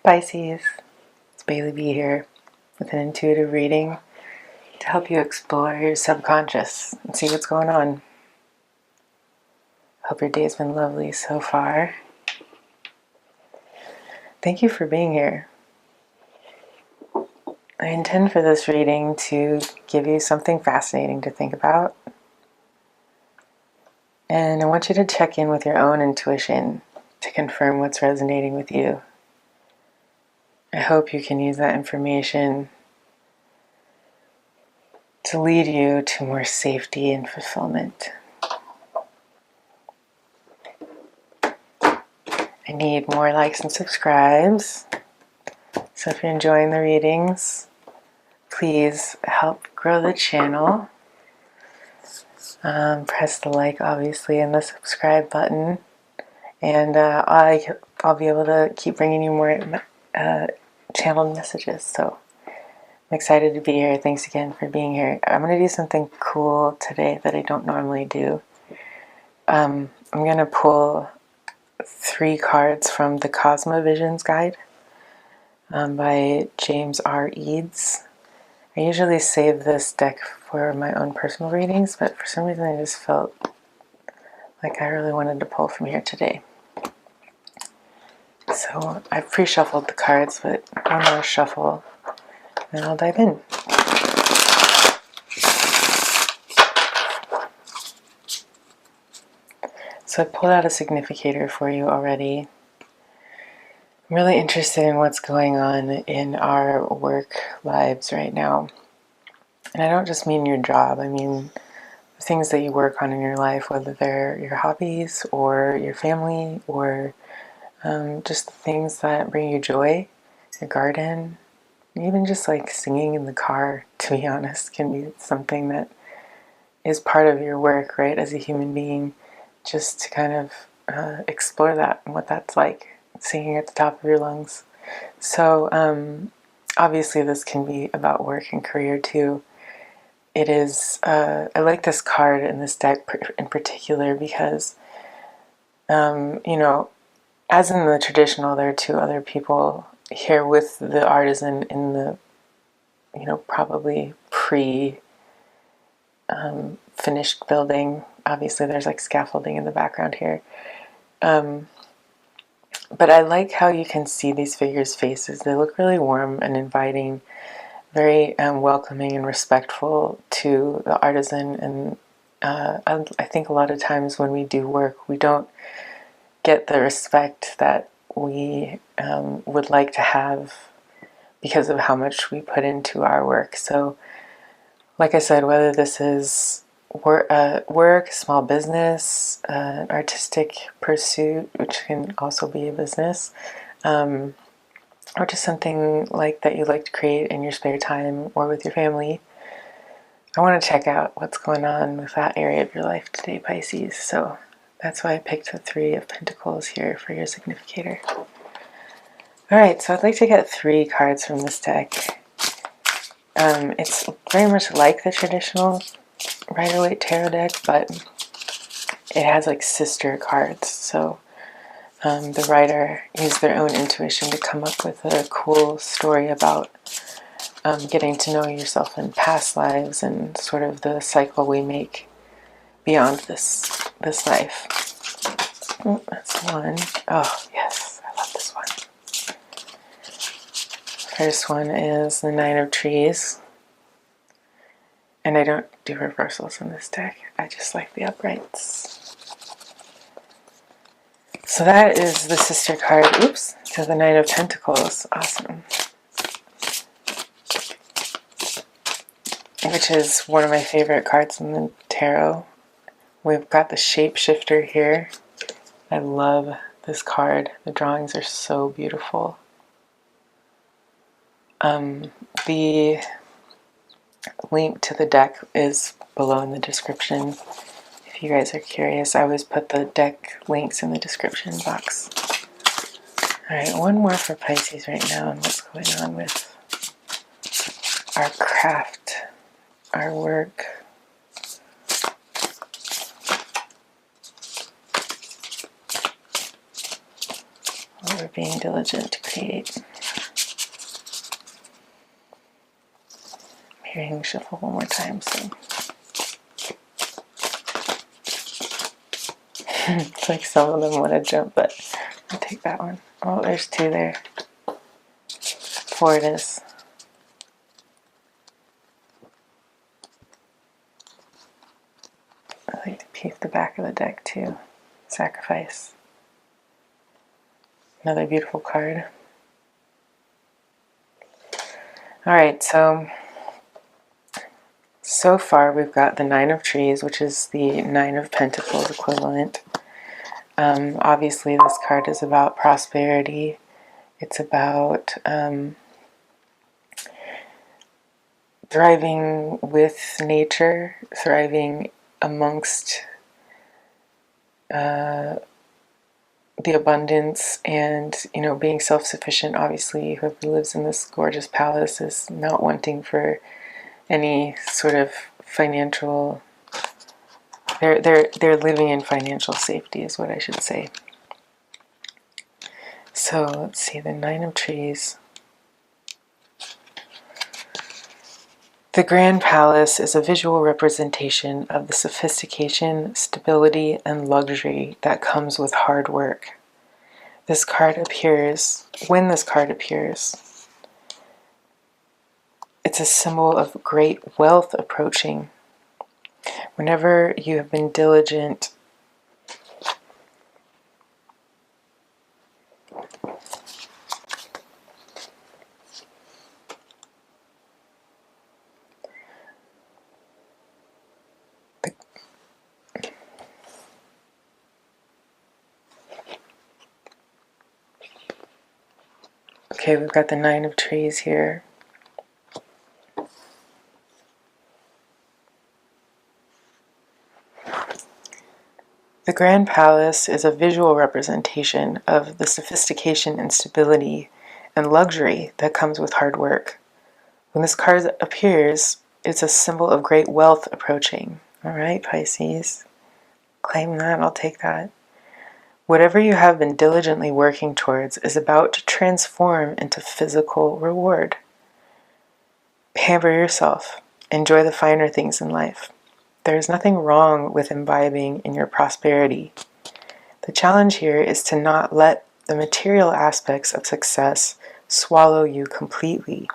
Pisces, it's Bailey B here with an intuitive reading to help you explore your subconscious and see what's going on. Hope your day's been lovely so far. Thank you for being here. I intend for this reading to give you something fascinating to think about. And I want you to check in with your own intuition to confirm what's resonating with you. I hope you can use that information to lead you to more safety and fulfillment. I need more likes and subscribes. So if you're enjoying the readings, please help grow the channel. Press the like, obviously, and the subscribe button. And I'll be able to keep bringing you more channeled messages. So I'm excited to be here. Thanks again for being here. I'm going to do something cool today that I don't normally do. I'm going to pull 3 cards from the Cosma Visions Guide by James R. Eads. I usually save this deck for my own personal readings, but for some reason I just felt like I really wanted to pull from here today. So I've pre-shuffled the cards, but one more shuffle and I'll dive in. So I pulled out a significator for you already. I'm really interested in what's going on in our work lives right now. And I don't just mean your job, I mean the things that you work on in your life, whether they're your hobbies or your family or just the things that bring you joy, your garden, even just like singing in the car, to be honest, can be something that is part of your work, right, as a human being, just to kind of explore that and what that's like, singing at the top of your lungs. So obviously this can be about work and career too. It is, I like this card in this deck in particular because, you know, as in the traditional, there are 2 other people here with the artisan in the, you know, probably finished building. Obviously there's like scaffolding in the background here. But I like how you can see these figures' faces. They look really warm and inviting, very welcoming and respectful to the artisan. And I think a lot of times when we do work, we don't get the respect that we would like to have because of how much we put into our work. So, like I said, whether this is work, small business, artistic pursuit, which can also be a business, or just something like that you like to create in your spare time or with your family, I want to check out what's going on with that area of your life today, Pisces. So that's why I picked the 3 of Pentacles here for your significator. Alright, so I'd like to get 3 cards from this deck. It's very much like the traditional Rider-Waite Tarot deck, but it has like sister cards. So the writer used their own intuition to come up with a cool story about getting to know yourself in past lives and sort of the cycle we make beyond this life. Oh, that's one. Oh, yes, I love this one. First one is the 9 of Trees. And I don't do reversals in this deck. I just like the uprights. So that is the sister card, oops, to the 9 of Pentacles. Awesome. Which is one of my favorite cards in the tarot. We've got the Shapeshifter here. I love this card. The drawings are so beautiful. The link to the deck is below in the description. If you guys are curious, I always put the deck links in the description box. Alright, one more for Pisces right now and what's going on with our craft, our work. what we're being diligent to create. I'm hearing shuffle one more time, so it's like some of them want to jump, but I'll take that one. Oh, there's 2 there. 4 it is. I like to peek the back of the deck too. Sacrifice. Another beautiful card. Alright, so far we've got the 9 of Trees, which is the 9 of Pentacles equivalent. Obviously this card is about prosperity. It's about thriving with nature, thriving amongst the abundance, and being self-sufficient. Obviously whoever lives in this gorgeous palace is not wanting for any sort of financial, they're living in financial safety is what I should say. So let's see, the 9 of Trees. The Grand Palace is a visual representation of the sophistication, stability, and luxury that comes with hard work. When this card appears, it's a symbol of great wealth approaching. Whenever you have been diligent Okay, we've got the 9 of Trees here. The Grand Palace is a visual representation of the sophistication and stability and luxury that comes with hard work. When this card appears, it's a symbol of great wealth approaching. All right, Pisces. Claim that, I'll take that. Whatever you have been diligently working towards is about to transform into physical reward. Pamper yourself. Enjoy the finer things in life. There is nothing wrong with imbibing in your prosperity. The challenge here is to not let the material aspects of success swallow you completely.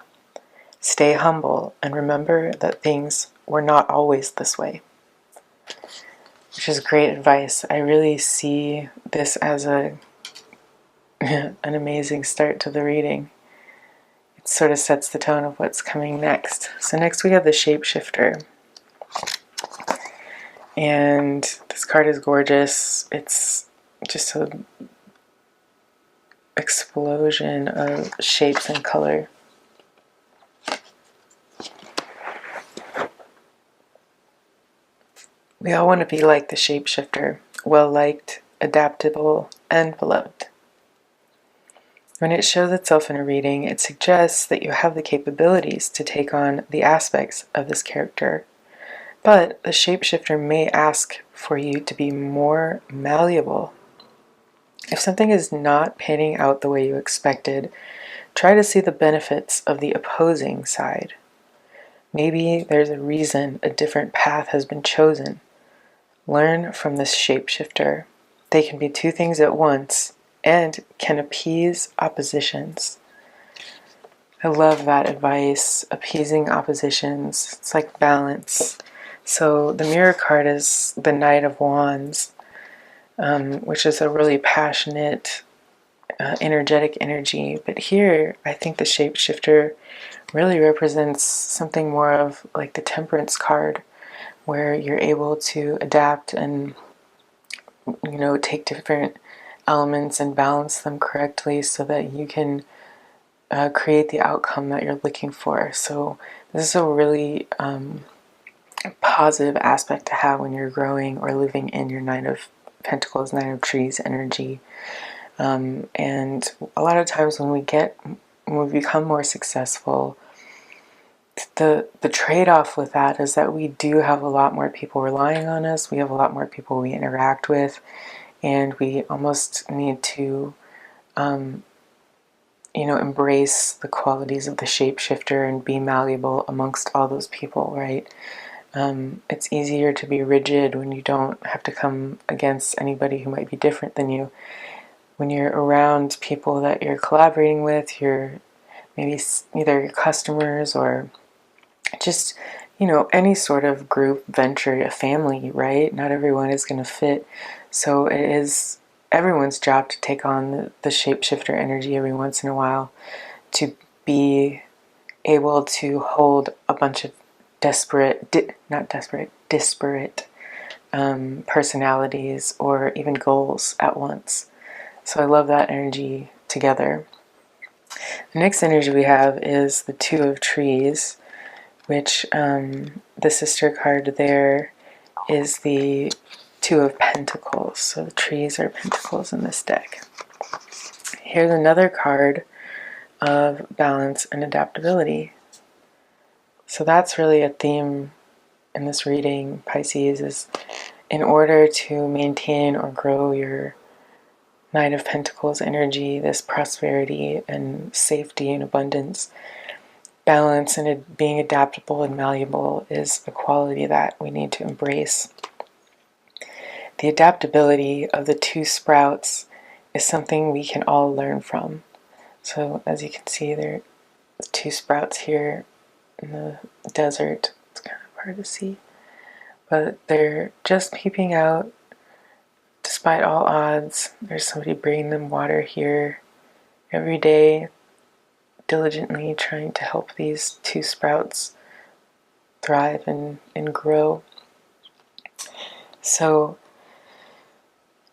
Stay humble and remember that things were not always this way. Which is great advice. I really see this as an amazing start to the reading. It sort of sets the tone of what's coming next. So next we have the Shapeshifter. And this card is gorgeous. It's just an explosion of shapes and color. We all want to be like the Shapeshifter, well-liked, adaptable, and beloved. When it shows itself in a reading, it suggests that you have the capabilities to take on the aspects of this character. But the Shapeshifter may ask for you to be more malleable. If something is not panning out the way you expected, try to see the benefits of the opposing side. Maybe there's a reason a different path has been chosen. Learn from this Shapeshifter. They can be 2 things at once and can appease oppositions. I love that advice, appeasing oppositions. It's like balance. So the Mirror card is the Knight of Wands, which is a really passionate, energetic energy. But here, I think the Shapeshifter really represents something more of like the Temperance card, where you're able to adapt and, take different elements and balance them correctly so that you can create the outcome that you're looking for. So this is a really positive aspect to have when you're growing or living in your 9 of Pentacles, 9 of Trees energy. And a lot of times when we become more successful, the trade-off with that is that we do have a lot more people relying on us. We have a lot more people we interact with, and we almost need to embrace the qualities of the shapeshifter and be malleable amongst all those people, right? It's easier to be rigid when you don't have to come against anybody who might be different than you. When you're around people that you're collaborating with, you're maybe either your customers or just, any sort of group venture, a family, right? Not everyone is going to fit. So it is everyone's job to take on the shapeshifter energy every once in a while, to be able to hold a bunch of disparate personalities or even goals at once. So I love that energy together. The next energy we have is the Two of Trees, which the sister card there is the Two of Pentacles. So the trees are pentacles in this deck. Here's another card of balance and adaptability. So that's really a theme in this reading, Pisces, is in order to maintain or grow your Nine of Pentacles energy, this prosperity and safety and abundance, balance and being adaptable and malleable is a quality that we need to embrace. The adaptability of the two sprouts is something we can all learn from. So as you can see, there are two sprouts here in the desert. It's kind of hard to see, but they're just peeping out despite all odds. There's somebody bringing them water here every day, diligently trying to help these two sprouts thrive and grow. So,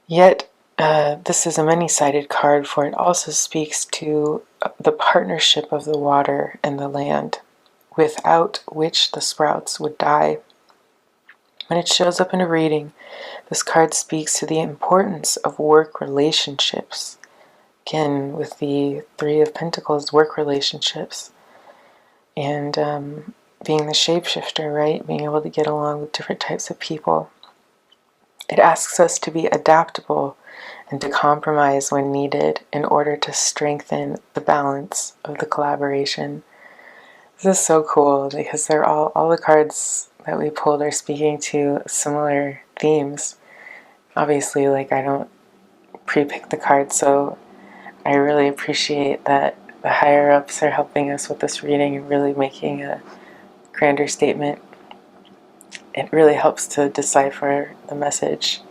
yet this is a many-sided card, for it also speaks to the partnership of the water and the land, without which the sprouts would die. When it shows up in a reading, this card speaks to the importance of work relationships. Again, with the Three of Pentacles, work relationships. And being the shapeshifter, right? Being able to get along with different types of people. It asks us to be adaptable and to compromise when needed in order to strengthen the balance of the collaboration. This is so cool because they're all the cards that we pulled are speaking to similar themes. Obviously, I don't pre-pick the cards, so I really appreciate that the higher-ups are helping us with this reading and really making a grander statement. It really helps to decipher the message.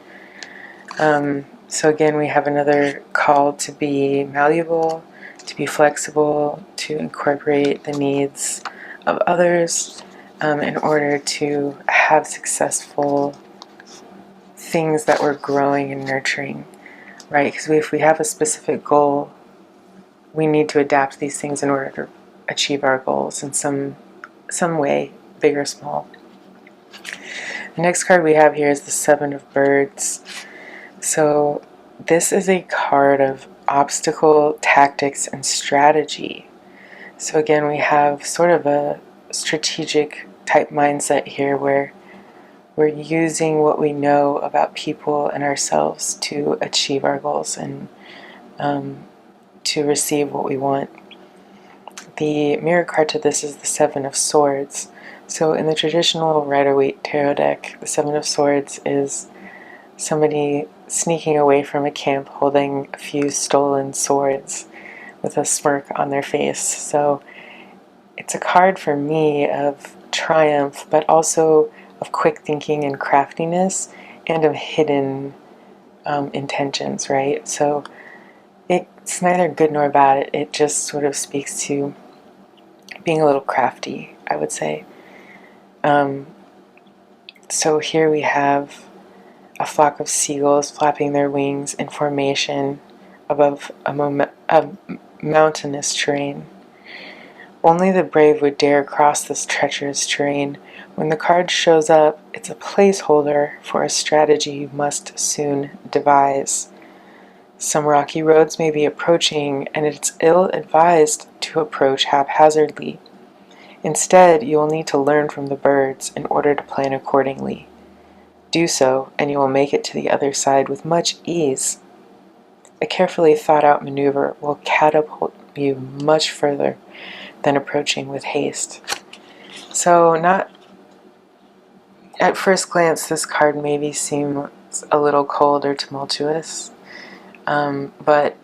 So again, we have another call to be malleable, to be flexible, to incorporate the needs of others in order to have successful things that we're growing and nurturing, right? Because if we have a specific goal, we need to adapt these things in order to achieve our goals in some way, big or small. The next card we have here is the Seven of Birds. So this is a card of obstacle, tactics, and strategy. So again, we have sort of a strategic type mindset here where we're using what we know about people and ourselves to achieve our goals and to receive what we want. The mirror card to this is the Seven of Swords. So in the traditional Rider-Waite tarot deck, the Seven of Swords is somebody sneaking away from a camp holding a few stolen swords with a smirk on their face. So it's a card for me of triumph, but also of quick thinking and craftiness, and of hidden intentions, right? So it's neither good nor bad. It just sort of speaks to being a little crafty, I would say. So here we have a flock of seagulls flapping their wings in formation above a mountainous terrain. Only the brave would dare cross this treacherous terrain. When the card shows up, it's a placeholder for a strategy you must soon devise. Some rocky roads may be approaching, and it's ill-advised to approach haphazardly. Instead, you will need to learn from the birds in order to plan accordingly. Do so, and you will make it to the other side with much ease. a carefully thought out maneuver will catapult you much further than approaching with haste. So not at first glance, this card maybe seems a little cold or tumultuous, but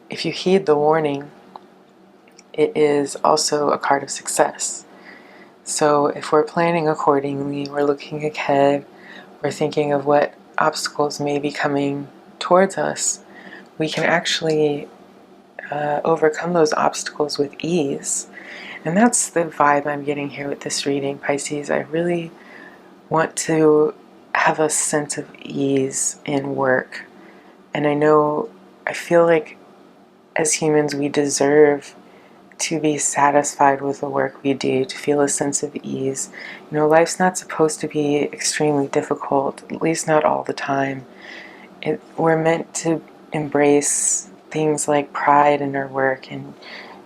if you heed the warning, it is also a card of success. So if we're planning accordingly, we're looking ahead, we're thinking of what obstacles may be coming towards us, we can actually overcome those obstacles with ease. And that's the vibe I'm getting here with this reading, Pisces. I really want to have a sense of ease in work. And I feel like as humans we deserve to be satisfied with the work we do, to feel a sense of ease. You know, life's not supposed to be extremely difficult, at least not all the time. We're meant to embrace things like pride in our work and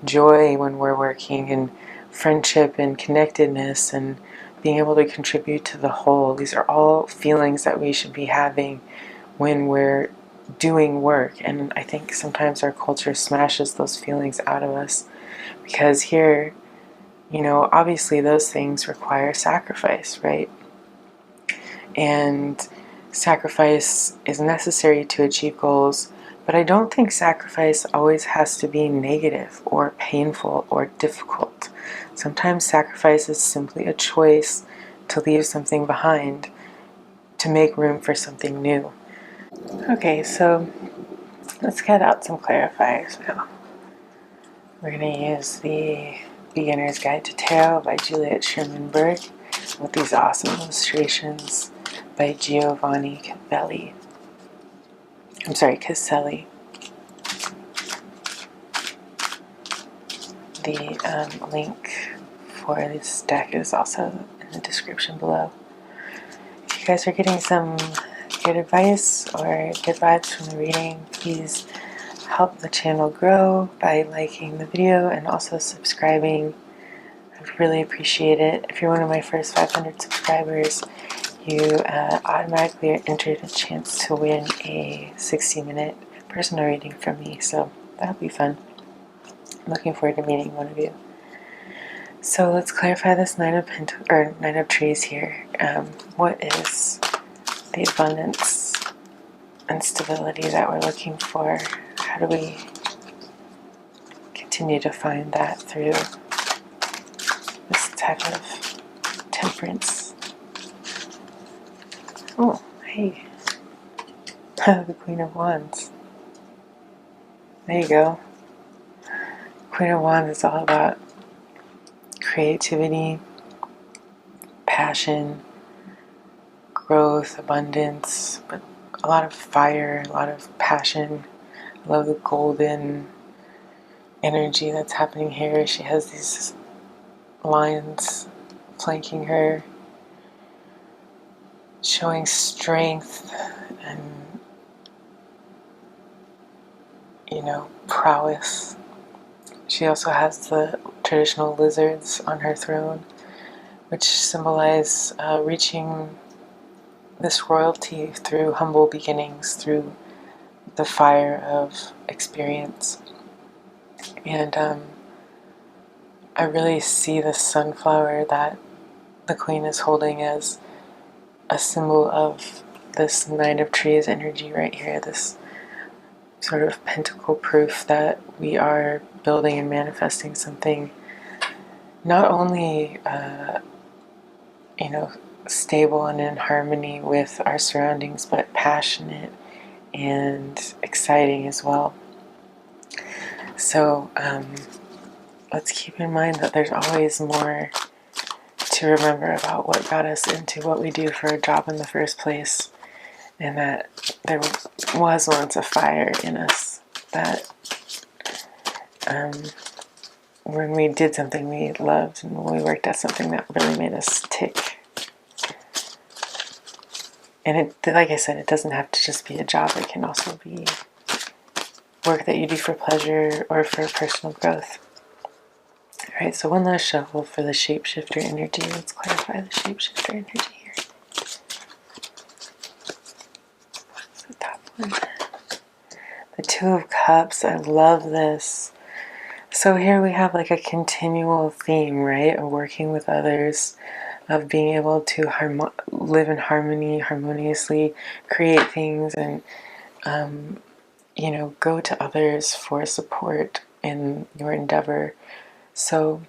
joy when we're working and friendship and connectedness and being able to contribute to the whole. These are all feelings that we should be having when we're doing work. And I think sometimes our culture smashes those feelings out of us because here, you know, obviously those things require sacrifice, right? And sacrifice is necessary to achieve goals, but I don't think sacrifice always has to be negative or painful or difficult. Sometimes sacrifice is simply a choice to leave something behind, to make room for something new. Okay, so let's get out some clarifiers now. We're going to use the Beginner's Guide to Tarot by Juliet Sharman-Burke with these awesome illustrations by Giovanni Caselli. Caselli. The link for this deck is also in the description below. If you guys are getting some good advice or good vibes from the reading, please help the channel grow by liking the video and also subscribing. I'd really appreciate it. If you're one of my first 500 subscribers, you automatically are entered a chance to win a 60-minute personal reading from me, so that'll be fun. I'm looking forward to meeting one of you. So let's clarify this Nine of Trees here. What is the abundance and stability that we're looking for? How do we continue to find that through this type of temperance? Oh, hey. The Queen of Wands. There you go. Queen of Wands is all about creativity, passion, growth, abundance, but a lot of fire, a lot of passion. I love the golden energy that's happening here. She has these lions flanking her, showing strength and, you know, prowess. She also has the traditional lizards on her throne, which symbolize reaching this royalty through humble beginnings, through the fire of experience. And I really see the sunflower that the Queen is holding as a symbol of this Nine of Trees energy right here, this sort of pentacle proof that we are building and manifesting something not only you know, stable and in harmony with our surroundings, but passionate and exciting as well. So let's keep in mind that there's always more to remember about what got us into what we do for a job in the first place, and that there was once a fire in us that when we did something we loved and when we worked at something that really made us tick. And it, like I said, it doesn't have to just be a job. It can also be work that you do for pleasure or for personal growth. Alright, so one last shuffle for the shapeshifter energy. Let's clarify the shapeshifter energy here. What's the top one? The Two of Cups, I love this. So here we have like a continual theme, right? Of working with others, of being able to live in harmony, harmoniously, create things, and you know, go to others for support in your endeavor. So,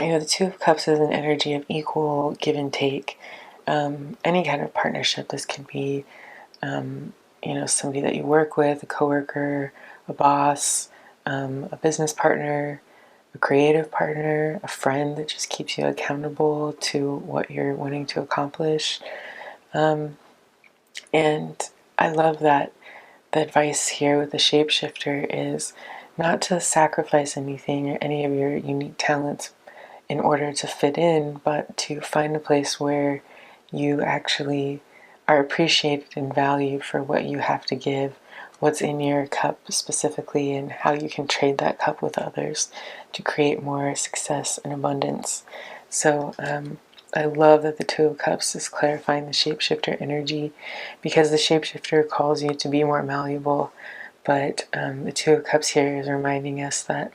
you know, the Two of Cups is an energy of equal give and take. Any kind of partnership. This can be, you know, somebody that you work with, a coworker, a boss, a business partner, a creative partner, a friend that just keeps you accountable to what you're wanting to accomplish. And I love that the advice here with the shapeshifter is not to sacrifice anything or any of your unique talents in order to fit in, but to find a place where you actually are appreciated and valued for what you have to give, what's in your cup specifically, and how you can trade that cup with others to create more success and abundance. So I love that the Two of Cups is clarifying the shapeshifter energy, because the shapeshifter calls you to be more malleable, but the Two of Cups here is reminding us that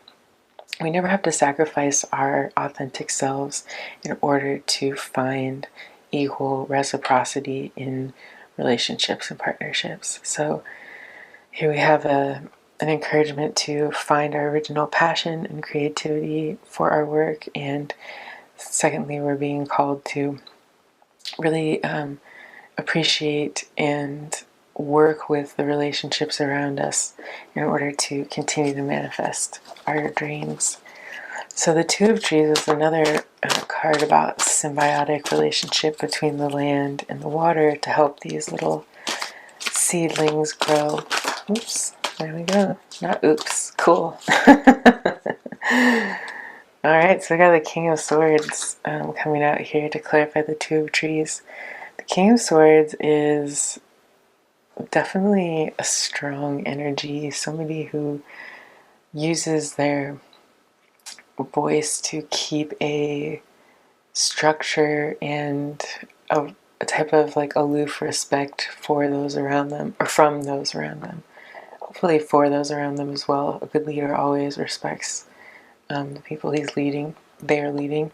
we never have to sacrifice our authentic selves in order to find equal reciprocity in relationships and partnerships. So here we have an encouragement to find our original passion and creativity for our work. And secondly, we're being called to really appreciate and work with the relationships around us in order to continue to manifest our dreams. So the Two of Trees is another card about symbiotic relationship between the land and the water to help these little seedlings grow. Oops, there we go. Not oops, cool. Alright, so we got the King of Swords coming out here to clarify the Two of Trees. The King of Swords is definitely a strong energy, somebody who uses their voice to keep a structure and a type of like aloof respect for those around them, or from those around them. Hopefully for those around them as well. A good leader always respects the people they are leading.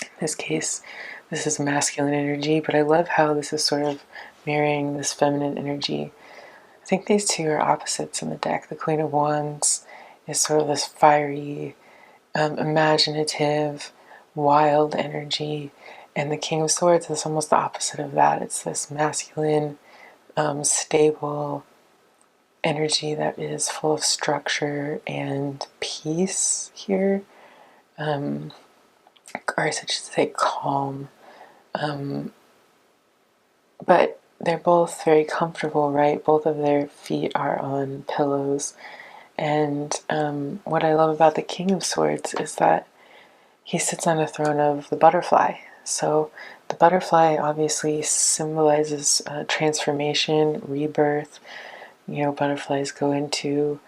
In this case, this is masculine energy, but I love how this is sort of mirroring this feminine energy. I think these two are opposites in the deck. The Queen of Wands is sort of this fiery, imaginative, wild energy, and the King of Swords is almost the opposite of that. It's this masculine, stable energy that is full of structure and peace here, or I should say calm. But they're both very comfortable, right? Both of their feet are on pillows. And what I love about the King of Swords is that he sits on a throne of the butterfly. So the butterfly obviously symbolizes transformation, rebirth. You know, butterflies go into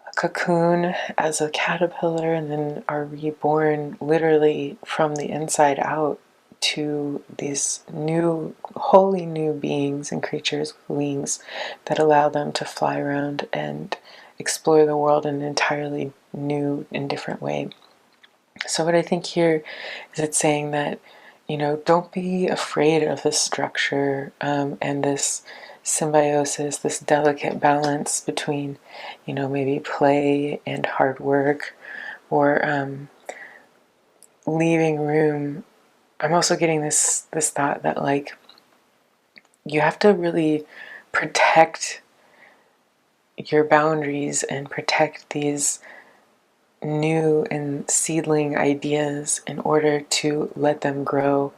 a cocoon as a caterpillar and then are reborn literally from the inside out to these new, wholly new beings and creatures with wings that allow them to fly around and explore the world in an entirely new and different way. So what I think here is it's saying that, you know, don't be afraid of this structure and this symbiosis, this delicate balance between, you know, maybe play and hard work, or leaving room. I'm also getting this thought that, like, you have to really protect your boundaries and protect these new and seedling ideas in order to let them grow.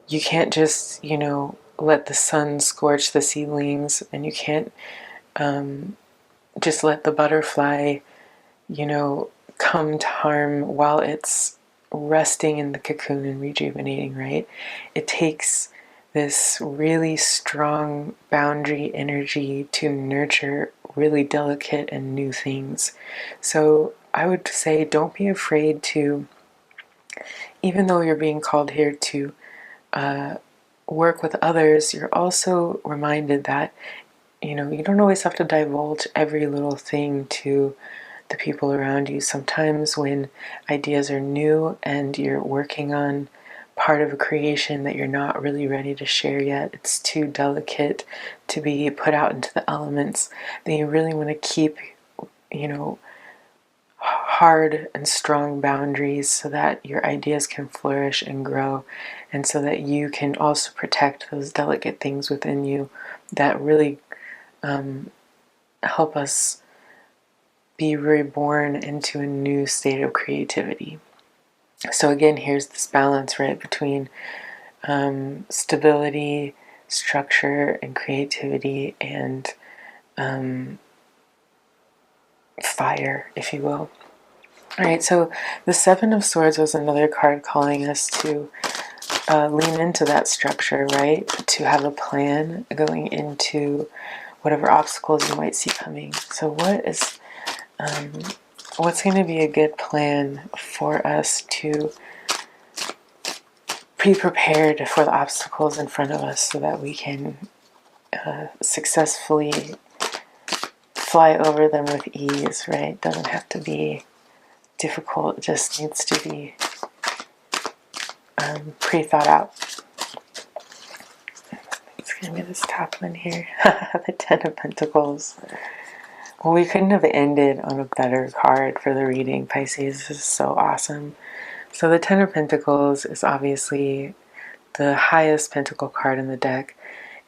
You can't just, you know, let the sun scorch the seedlings, and you can't just let the butterfly, you know, come to harm while it's resting in the cocoon and rejuvenating, right? It takes this really strong boundary energy to nurture really delicate and new things. So I would say don't be afraid to, even though you're being called here to work with others, you're also reminded that, you don't always have to divulge every little thing to the people around you. Sometimes when ideas are new and you're working on part of a creation that you're not really ready to share yet, it's too delicate to be put out into the elements, then you really want to keep, hard and strong boundaries so that your ideas can flourish and grow, and so that you can also protect those delicate things within you that really help us be reborn into a new state of creativity. So again, here's this balance, right, between stability, structure, and creativity, and fire, if you will. All right, so the Seven of Swords was another card calling us to lean into that structure, right? To have a plan going into whatever obstacles you might see coming. So what's going to be a good plan for us to be prepared for the obstacles in front of us so that we can successfully fly over them with ease, right? Doesn't have to be difficult, it just needs to be pre-thought out. Let's give me this top one here. The Ten of Pentacles. Well, we couldn't have ended on a better card for the reading, Pisces. This is so awesome. So the Ten of Pentacles is obviously the highest pentacle card in the deck,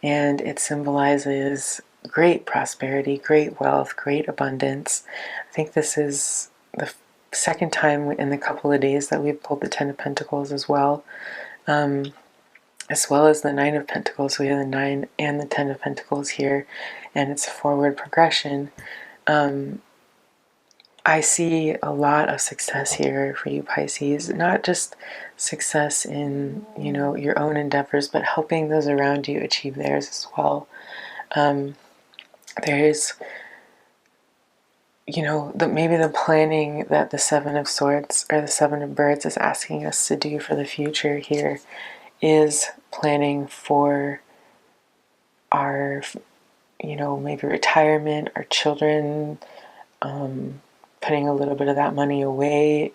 and it symbolizes great prosperity, great wealth, great abundance. I think this is the second time in the couple of days that we've pulled the Ten of Pentacles as well as the Nine of Pentacles. So we have the Nine and the Ten of Pentacles here, and it's a forward progression. I see a lot of success here for you, Pisces. Not just success in, your own endeavors, but helping those around you achieve theirs as well. There's, maybe the planning that the Seven of Swords or the Seven of Birds is asking us to do for the future here is planning for our, maybe retirement, our children, putting a little bit of that money away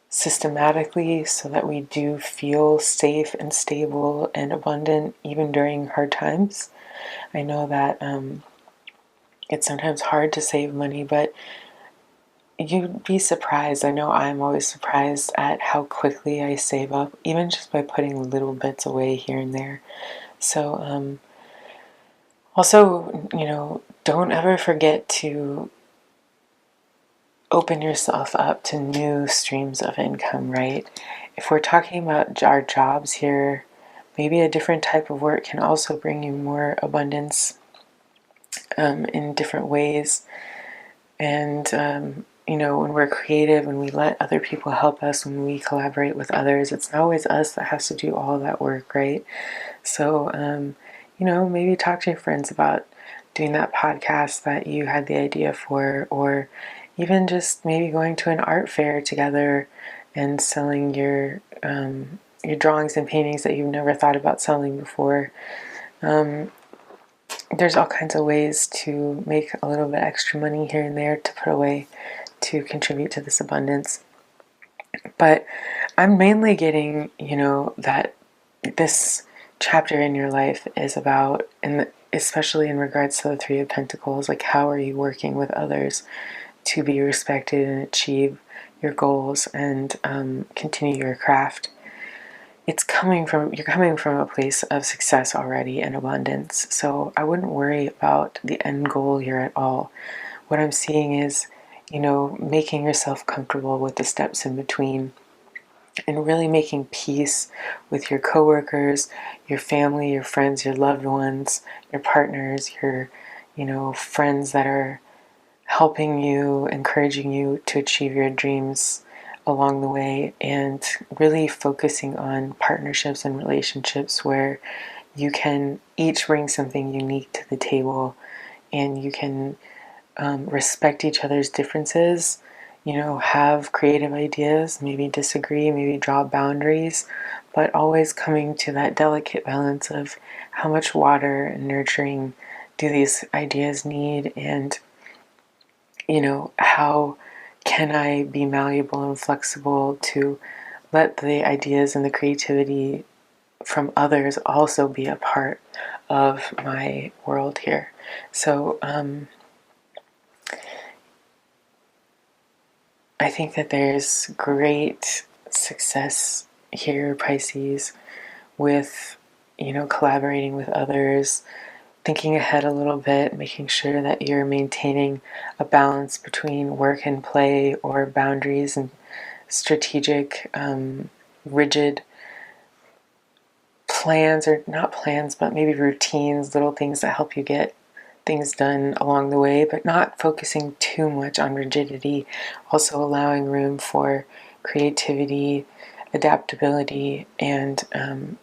systematically so that we do feel safe and stable and abundant even during hard times. I know that it's sometimes hard to save money, but you'd be surprised. I know I'm always surprised at how quickly I save up, even just by putting little bits away here and there. So also, don't ever forget to open yourself up to new streams of income, right? If we're talking about our jobs here, maybe a different type of work can also bring you more abundance in different ways. And, when we're creative, when we let other people help us, when we collaborate with others, it's not always us that has to do all that work, right? So, maybe talk to your friends about doing that podcast that you had the idea for, or even just maybe going to an art fair together and selling your drawings and paintings that you've never thought about selling before. There's all kinds of ways to make a little bit extra money here and there to put away to contribute to this abundance. But I'm mainly getting, that this chapter in your life is about, and especially in regards to the Three of Pentacles, like how are you working with others to be respected and achieve your goals and continue your craft. You're coming from a place of success already and abundance. So I wouldn't worry about the end goal here at all. What I'm seeing is, making yourself comfortable with the steps in between and really making peace with your coworkers, your family, your friends, your loved ones, your partners, your, friends that are helping you, encouraging you to achieve your dreams along the way, and really focusing on partnerships and relationships where you can each bring something unique to the table and you can respect each other's differences, have creative ideas, maybe disagree, maybe draw boundaries, but always coming to that delicate balance of how much water and nurturing do these ideas need, and how can I be malleable and flexible to let the ideas and the creativity from others also be a part of my world here. So I think that there's great success here, Pisces, with collaborating with others, thinking ahead a little bit, making sure that you're maintaining a balance between work and play, or boundaries and strategic, rigid plans, or not plans, but maybe routines, little things that help you get things done along the way, but not focusing too much on rigidity, also allowing room for creativity, adaptability, and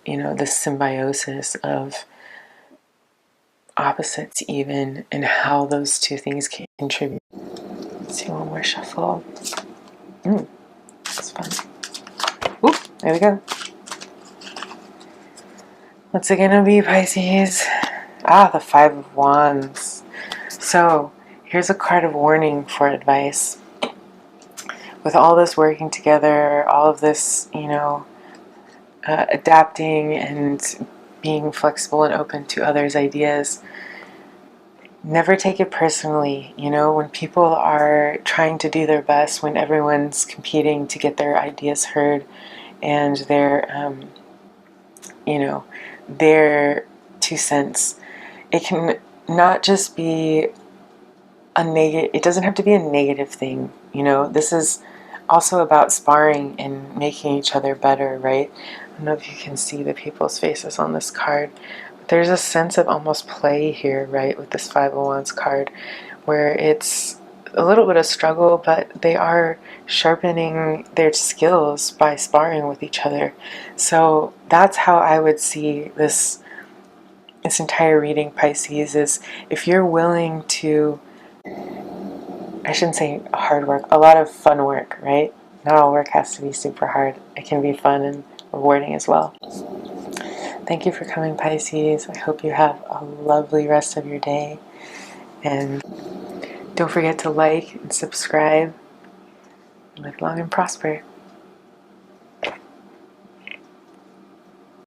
the symbiosis of opposites even, and how those two things can contribute. Let's see, one more shuffle. That's fun. Oop, there we go. What's it gonna be, Pisces? The Five of Wands. So here's a card of warning for advice. With all this working together, all of this, adapting and being flexible and open to others' ideas, never take it personally. When people are trying to do their best, when everyone's competing to get their ideas heard, and their 2 cents, it can not just be a negative, it doesn't have to be a negative thing. This is also about sparring and making each other better, right? I don't know if you can see the people's faces on this card, but there's a sense of almost play here, right, with this Five of Wands card, where it's a little bit of struggle, but they are sharpening their skills by sparring with each other. So that's how I would see this entire reading, Pisces, is if you're willing to, I shouldn't say hard work, a lot of fun work, right? Not all work has to be super hard. It can be fun and rewarding as well. Thank you for coming, Pisces. I hope you have a lovely rest of your day. And don't forget to like and subscribe. Live long and prosper.